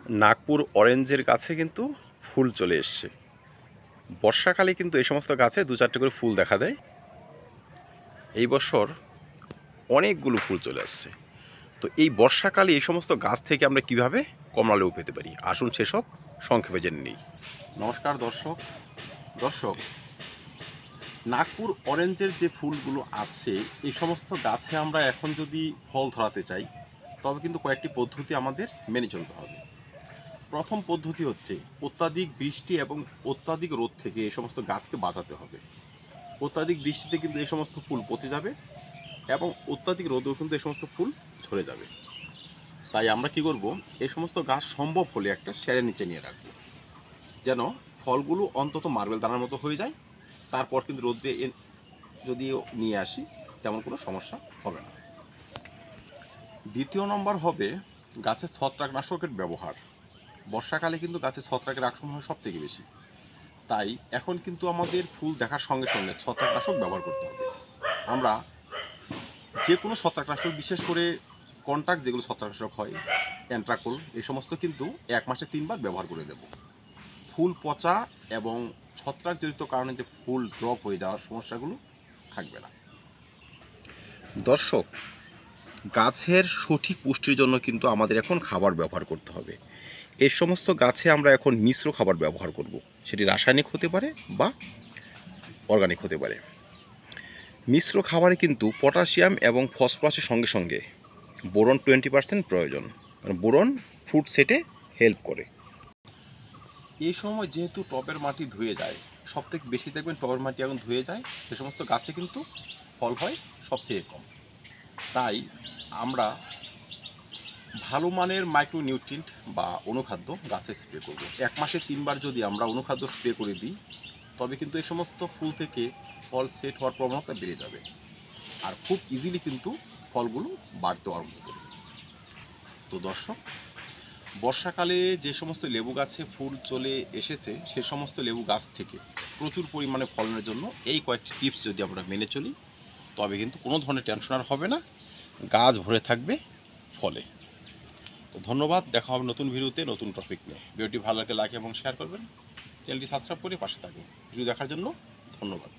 নাগপুর অরেঞ্জের গাছে কিন্তু ফুল চলে এসছে। বর্ষাকালে কিন্তু এই সমস্ত গাছে দু চারটে করে ফুল দেখা দেয়। এই বছর অনেকগুলো ফুল চলে আসছে। তো এই বর্ষাকালে এই সমস্ত গাছ থেকে আমরা কিভাবে কমলা লেবু পেতে পারি, আসুন সেসব সংক্ষেপে জেনে নিই। নমস্কার দর্শক, নাগপুর অরেঞ্জের যে ফুলগুলো আসছে এই সমস্ত গাছে আমরা এখন যদি ফল ধরাতে চাই তবে কিন্তু কয়েকটি পদ্ধতি আমাদের মেনে চলতে হবে। প্রথম পদ্ধতি হচ্ছে অত্যাধিক বৃষ্টি এবং অত্যাধিক রোদ থেকে এই সমস্ত গাছকে বাঁচাতে হবে। অত্যাধিক বৃষ্টিতে কিন্তু এই সমস্ত ফুল পচে যাবে এবং অত্যাধিক রোদেও কিন্তু এই সমস্ত ফুল ঝরে যাবে। তাই আমরা কি করব, এই সমস্ত গাছ সম্ভব হলে একটা শেডের নিচে নিয়ে রাখবো, যেন ফলগুলো অন্তত মার্বেল দানার মতো হয়ে যায়। তারপর কিন্তু রোদে যদিও নিয়ে আসি তেমন কোনো সমস্যা হবে না। দ্বিতীয় নম্বর হবে গাছের ছত্রাকনাশকের ব্যবহার। বর্ষাকালে কিন্তু গাছের ছত্রাকের আক্রমণ হয় সব থেকে বেশি। তাই এখন কিন্তু আমাদের ফুল দেখার সঙ্গে সঙ্গে ছত্রাকনাশক ব্যবহার করতে হবে। আমরা যে কোনো ছত্রাকনাশক, বিশেষ করে কন্টাক্ট যেগুলো ছত্রাকনাশক হয়, অ্যান্ট্রাকোল, এই সমস্ত কিন্তু 1 মাসে 3 বার ব্যবহার করে দেব। ফুল পচা এবং ছত্রাকজনিত কারণে যে ফুল ড্রপ হয়ে যাওয়ার সমস্যাগুলো থাকবে না। দর্শক, গাছের সঠিক পুষ্টির জন্য কিন্তু আমাদের এখন খাবার ব্যবহার করতে হবে। এই সমস্ত গাছে আমরা এখন মিশ্র খাবার ব্যবহার করব, সেটি রাসায়নিক হতে পারে বা অর্গানিক হতে পারে। মিশ্র খাবারে কিন্তু পটাশিয়াম এবং ফসফরাসের সঙ্গে সঙ্গে বোরন 20% প্রয়োজন। বোরন ফ্রুট সেটে হেল্প করে। এই সময় যেহেতু টবের মাটি ধুয়ে যায়, সবথেকে বেশি দেখবেন টবের মাটি এখন ধুয়ে যায়, সে সমস্ত গাছে কিন্তু ফল হয় সবথেকে কম। তাই আমরা ভালো মানের মাইক্রোনিউট্রিয়েন্ট বা অনুখাদ্য গাছে স্প্রে করব। 1 মাসে 3 বার যদি আমরা অনুখাদ্য স্প্রে করে দিই তবে কিন্তু এই সমস্ত ফুল থেকে ফল সেট হওয়ার প্রবণতা বেড়ে যাবে, আর খুব ইজিলি কিন্তু ফলগুলো বাড়তে আরম্ভ করবে। তো দর্শক, বর্ষাকালে যে সমস্ত লেবু গাছে ফুল চলে এসেছে সে সমস্ত লেবু গাছ থেকে প্রচুর পরিমাণে ফলনের জন্য এই কয়েকটি টিপস যদি আমরা মেনে চলি তবে কিন্তু কোনো ধরনের টেনশন আর হবে না, গাছ ভরে থাকবে ফলে। তো ধন্যবাদ, দেখা হবে নতুন ভিডিওতে নতুন টপিক নিয়ে। ভিডিওটি ভালো লাগলে লাইক এবং শেয়ার করবেন, চ্যানেলটি সাবস্ক্রাইব করে পাশে থাকবেন। ভিডিও দেখার জন্য ধন্যবাদ।